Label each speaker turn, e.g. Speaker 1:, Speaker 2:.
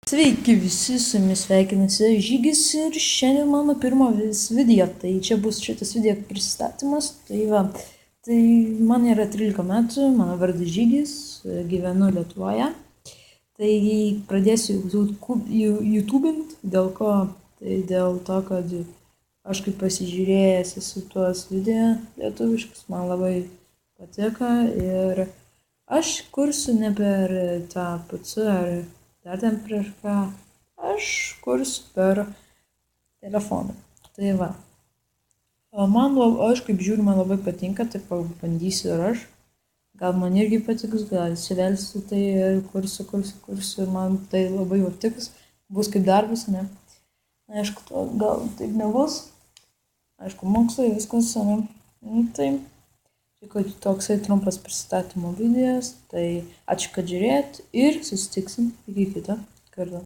Speaker 1: Sveiki visi, su jumis sveikinasi Žygis ir šiandien mano pirmas video, tai čia bus šitas video pristatymas, tai man yra 13 metų, mano vardas Žygis, gyvenu Lietuvoje, tai pradėsiu YouTubint, dėl ko, tai dėl to, kad aš kaip pasižiūrėjęs esu tuos video lietuviškus, man labai patiko ir aš kursiu ne per tą PC ar dar ten prieš ką, aš kursiu per telefoną. Tai va. Aš kaip žiūriu, man labai patinka, tai pabandysiu ir aš. Gal man irgi patiks, gal įsivelsiu tai ir kursiu, man tai labai patiks. Bus kaip darbas, ne? Aišku, to gal taip nebus. Aišku, mokslai, viskas, ne? Tai toksai trumpas pristatymo videos, tai ačiū, kad žiūrėjot ir susitiksim iki kito karto.